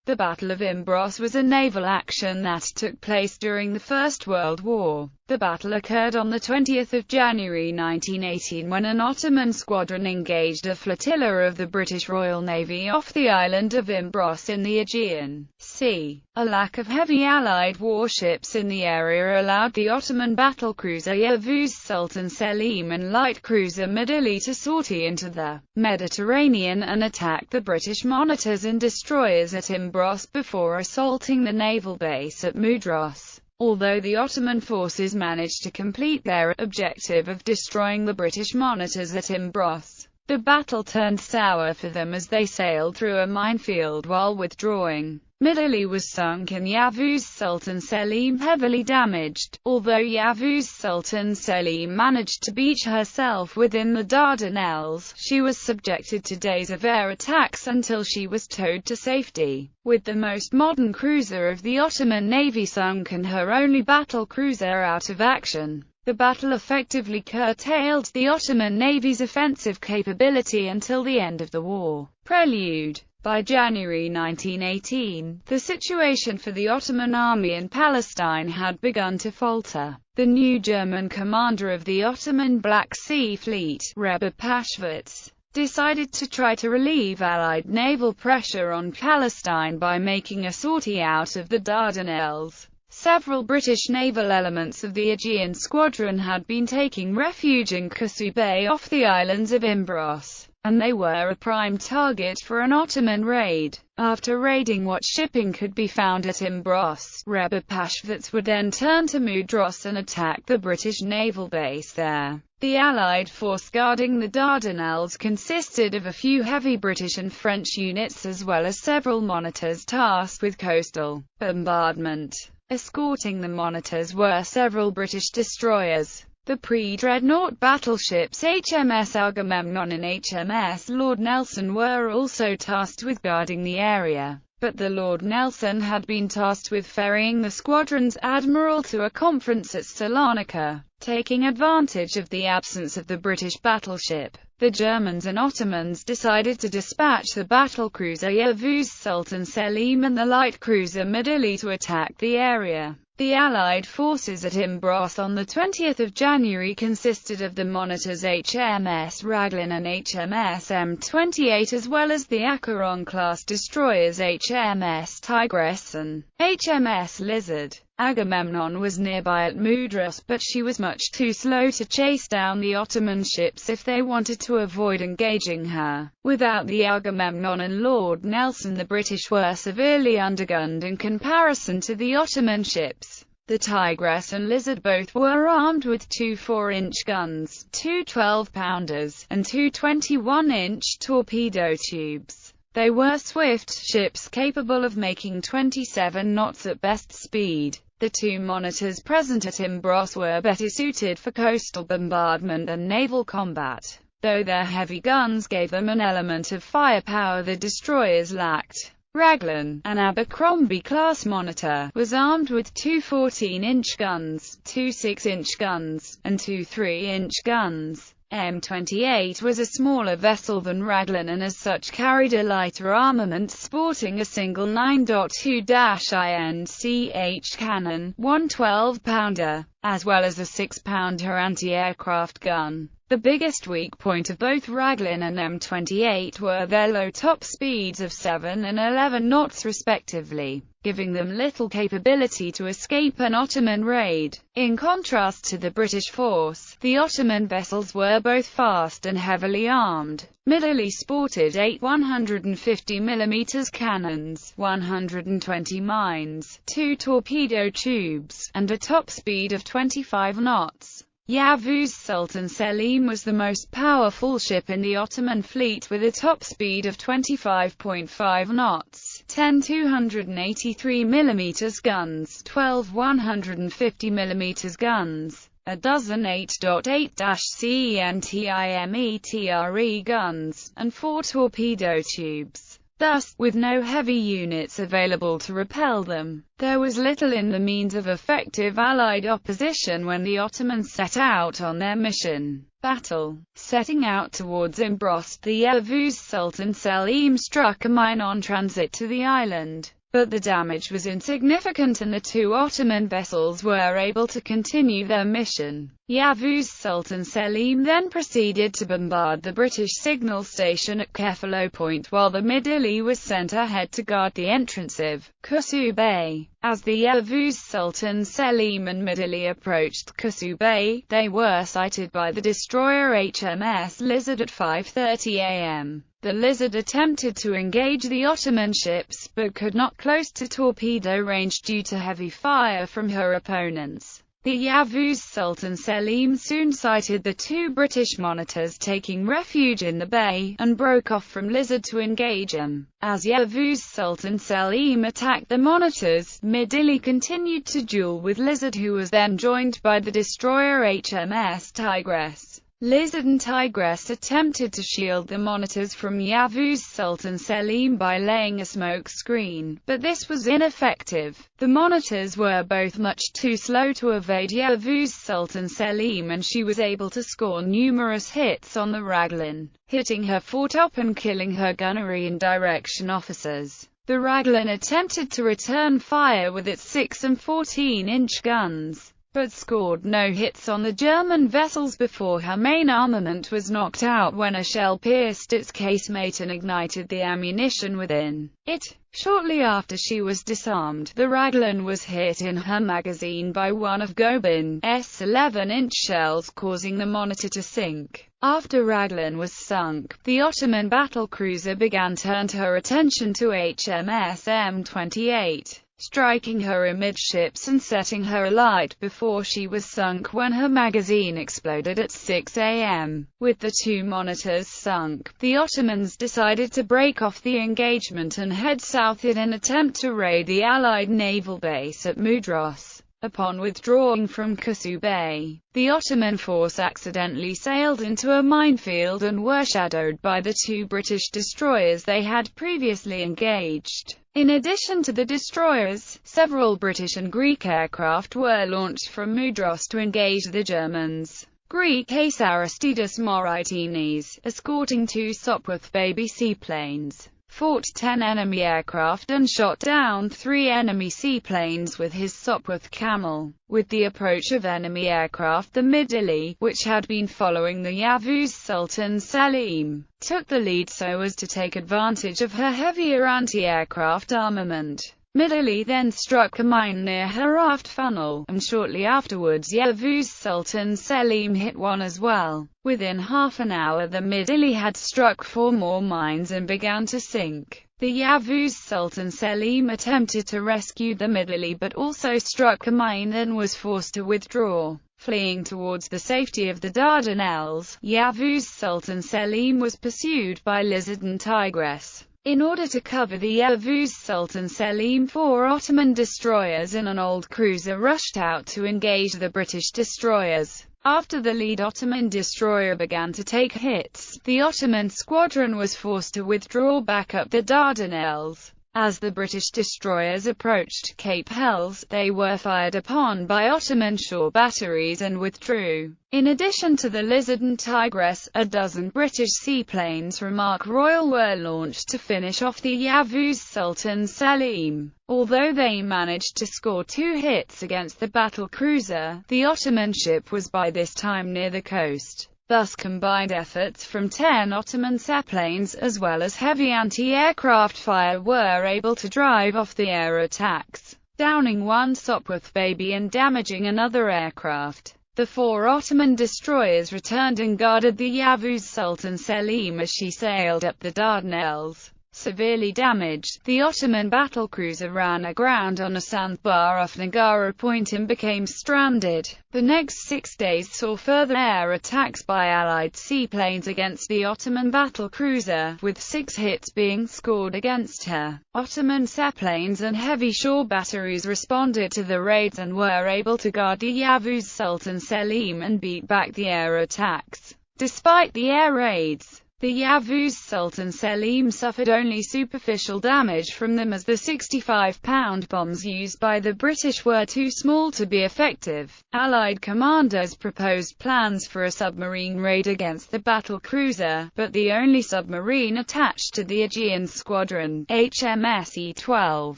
The Battle of Imbros was a naval action that took place during the First World War. The battle occurred on 20 January 1918 when an Ottoman squadron engaged a flotilla of the British Royal Navy off the island of Imbros in the Aegean Sea. A lack of heavy Allied warships in the area allowed the Ottoman battlecruiser Yavuz Sultan Selim and light cruiser Midilli to sortie into the Mediterranean and attack the British monitors and destroyers at Imbros before assaulting the naval base at Mudros. Although the Ottoman forces managed to complete their objective of destroying the British monitors at Imbros, the battle turned sour for them as they sailed through a minefield while withdrawing. Midilli was sunk and Yavuz Sultan Selim heavily damaged. Although Yavuz Sultan Selim managed to beach herself within the Dardanelles, she was subjected to days of air attacks until she was towed to safety. With the most modern cruiser of the Ottoman Navy sunk and her only battle cruiser out of action, the battle effectively curtailed the Ottoman Navy's offensive capability until the end of the war. Prelude. By January 1918, the situation for the Ottoman army in Palestine had begun to falter. The new German commander of the Ottoman Black Sea Fleet, Rebbe Pashvitz, decided to try to relieve Allied naval pressure on Palestine by making a sortie out of the Dardanelles. Several British naval elements of the Aegean Squadron had been taking refuge in Kusu Bay off the islands of Imbros, and they were a prime target for an Ottoman raid. After raiding what shipping could be found at Imbros, Rebbe Pashvitz would then turn to Mudros and attack the British naval base there. The Allied force guarding the Dardanelles consisted of a few heavy British and French units as well as several monitors tasked with coastal bombardment. Escorting the monitors were several British destroyers. The pre-dreadnought battleships HMS Agamemnon and HMS Lord Nelson were also tasked with guarding the area, but the Lord Nelson had been tasked with ferrying the squadron's admiral to a conference at Salonika. Taking advantage of the absence of the British battleship, the Germans and Ottomans decided to dispatch the battlecruiser Yavuz Sultan Selim and the light cruiser Midilli to attack the area. The Allied forces at Imbros on 20 January consisted of the monitors HMS Raglan and HMS M28 as well as the Acheron-class destroyers HMS Tigress and HMS Lizard. Agamemnon was nearby at Mudros, but she was much too slow to chase down the Ottoman ships if they wanted to avoid engaging her. Without the Agamemnon and Lord Nelson, the British were severely undergunned in comparison to the Ottoman ships. The Tigress and Lizard both were armed with two 4-inch guns, two 12-pounders, and two 21-inch torpedo tubes. They were swift ships capable of making 27 knots at best speed. The two monitors present at Imbros were better suited for coastal bombardment and naval combat, though their heavy guns gave them an element of firepower the destroyers lacked. Raglan, an Abercrombie-class monitor, was armed with two 14-inch guns, two 6-inch guns, and two 3-inch guns. M28 was a smaller vessel than Raglan and as such carried a lighter armament sporting a single 9.2-INCH cannon, one 12-pounder, as well as a 6-pounder anti-aircraft gun. The biggest weak point of both Raglan and M28 were their low top speeds of 7 and 11 knots respectively, giving them little capability to escape an Ottoman raid. In contrast to the British force, the Ottoman vessels were both fast and heavily armed. Midilli sported 8 150mm cannons, 120 mines, 2 torpedo tubes, and a top speed of 25 knots. Yavuz Sultan Selim was the most powerful ship in the Ottoman fleet with a top speed of 25.5 knots, 10 283mm guns, 12 150mm guns, a dozen 8.8-CENTIMETRE guns, and 4 torpedo tubes. Thus, with no heavy units available to repel them, there was little in the means of effective Allied opposition when the Ottomans set out on their mission. battle. Setting out towards Imbros, the Yavuz Sultan Selim struck a mine on transit to the island, but the damage was insignificant and the two Ottoman vessels were able to continue their mission. Yavuz Sultan Selim then proceeded to bombard the British signal station at Kefalo Point, while the Midilli was sent ahead to guard the entrance of Kusu Bay. As the Yavuz Sultan Selim and Midilli approached Kusu Bay, they were sighted by the destroyer HMS Lizard at 5:30 a.m. The Lizard attempted to engage the Ottoman ships, but could not close to torpedo range due to heavy fire from her opponents. The Yavuz Sultan Selim soon sighted the two British monitors taking refuge in the bay, and broke off from Lizard to engage them. As Yavuz Sultan Selim attacked the monitors, Midilli continued to duel with Lizard, who was then joined by the destroyer HMS Tigress. Lizard and Tigress attempted to shield the monitors from Yavuz Sultan Selim by laying a smoke screen, but this was ineffective. The monitors were both much too slow to evade Yavuz Sultan Selim, and she was able to score numerous hits on the Raglan, hitting her foretop and killing her gunnery and direction officers. The Raglan attempted to return fire with its 6 and 14-inch guns, but scored no hits on the German vessels before her main armament was knocked out when a shell pierced its casemate and ignited the ammunition within it. Shortly after she was disarmed, the Raglan was hit in her magazine by one of Gobin's 11-inch shells, causing the monitor to sink. After Raglan was sunk, the Ottoman battlecruiser began to turn her attention to HMS M28. Striking her amidships and setting her alight before she was sunk when her magazine exploded at 6 a.m. With the two monitors sunk, the Ottomans decided to break off the engagement and head south in an attempt to raid the Allied naval base at Mudros. Upon withdrawing from Kusu Bay, the Ottoman force accidentally sailed into a minefield and were shadowed by the two British destroyers they had previously engaged. In addition to the destroyers, several British and Greek aircraft were launched from Mudros to engage the Germans. Greek ace Aristides Moritides, escorting two Sopwith baby seaplanes, fought 10 enemy aircraft and shot down 3 enemy seaplanes with his Sopwith Camel. With the approach of enemy aircraft, the Midilli, which had been following the Yavuz Sultan Selim, took the lead so as to take advantage of her heavier anti-aircraft armament. Midilli then struck a mine near her aft funnel, and shortly afterwards Yavuz Sultan Selim hit one as well. Within half an hour the Midilli had struck 4 more mines and began to sink. The Yavuz Sultan Selim attempted to rescue the Midilli but also struck a mine and was forced to withdraw. Fleeing towards the safety of the Dardanelles, Yavuz Sultan Selim was pursued by Lizard and Tigress. In order to cover the Yavuz Sultan Selim, 4 Ottoman destroyers and an old cruiser rushed out to engage the British destroyers. After the lead Ottoman destroyer began to take hits, the Ottoman squadron was forced to withdraw back up the Dardanelles. As the British destroyers approached Cape Helles, they were fired upon by Ottoman shore batteries and withdrew. In addition to the Lizard and Tigress, a dozen British seaplanes from Ark Royal were launched to finish off the Yavuz Sultan Selim. Although they managed to score 2 hits against the battle cruiser, the Ottoman ship was by this time near the coast. Thus combined efforts from 10 Ottoman seaplanes, as well as heavy anti-aircraft fire, were able to drive off the air attacks, downing 1 Sopwith baby and damaging another aircraft. The 4 Ottoman destroyers returned and guarded the Yavuz Sultan Selim as she sailed up the Dardanelles. Severely damaged, the Ottoman battlecruiser ran aground on a sandbar off Nagara Point and became stranded. The next 6 days saw further air attacks by Allied seaplanes against the Ottoman battlecruiser, with 6 hits being scored against her. Ottoman seaplanes and heavy shore batteries responded to the raids and were able to guard the Yavuz Sultan Selim and beat back the air attacks. Despite the air raids, The Yavuz Sultan Selim suffered only superficial damage from them, as the 65-pound bombs used by the British were too small to be effective. Allied commanders proposed plans for a submarine raid against the battlecruiser, but the only submarine attached to the Aegean Squadron, HMS E-12,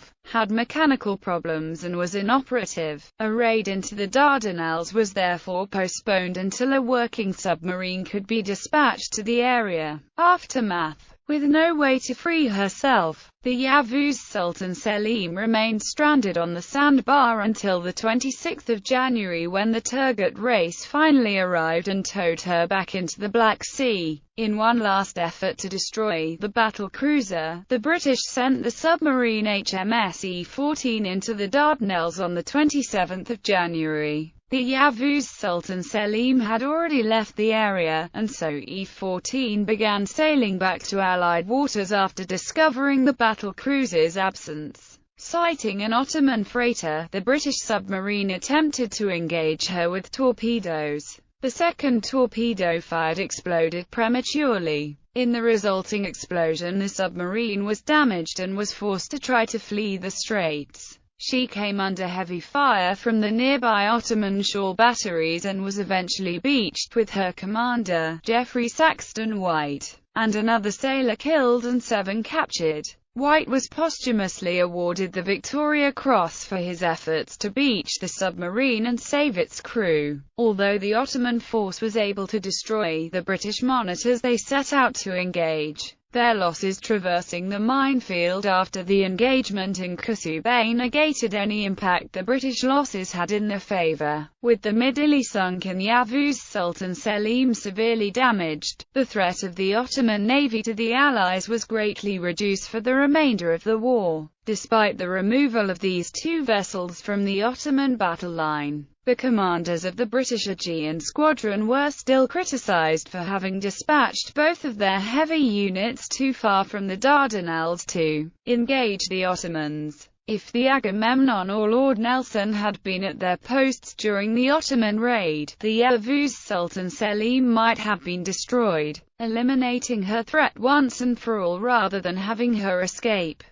had mechanical problems and was inoperative. A raid into the Dardanelles was therefore postponed until a working submarine could be dispatched to the area. Aftermath. With no way to free herself, the Yavuz Sultan Selim remained stranded on the sandbar until the 26th of January, when the Turgut Reis finally arrived and towed her back into the Black Sea. In one last effort to destroy the battlecruiser, the British sent the submarine HMS E-14 into the Dardanelles on the 27th of January. The Yavuz Sultan Selim had already left the area, and so E-14 began sailing back to Allied waters after discovering the battlecruiser's absence. Sighting an Ottoman freighter, the British submarine attempted to engage her with torpedoes. The second torpedo fired exploded prematurely. In the resulting explosion, the submarine was damaged and was forced to try to flee the straits. She came under heavy fire from the nearby Ottoman shore batteries and was eventually beached, with her commander, Geoffrey Saxton White, and another sailor killed and 7 captured. White was posthumously awarded the Victoria Cross for his efforts to beach the submarine and save its crew. Although the Ottoman force was able to destroy the British monitors they set out to engage, their losses traversing the minefield after the engagement in Kusu Bay negated any impact the British losses had in their favour. With the midly sunken Yavuz Sultan Selim severely damaged, the threat of the Ottoman navy to the Allies was greatly reduced for the remainder of the war. Despite the removal of these 2 vessels from the Ottoman battle line, the commanders of the British Aegean Squadron were still criticised for having dispatched both of their heavy units too far from the Dardanelles to engage the Ottomans. If the Agamemnon or Lord Nelson had been at their posts during the Ottoman raid, the Yavuz Sultan Selim might have been destroyed, eliminating her threat once and for all rather than having her escape.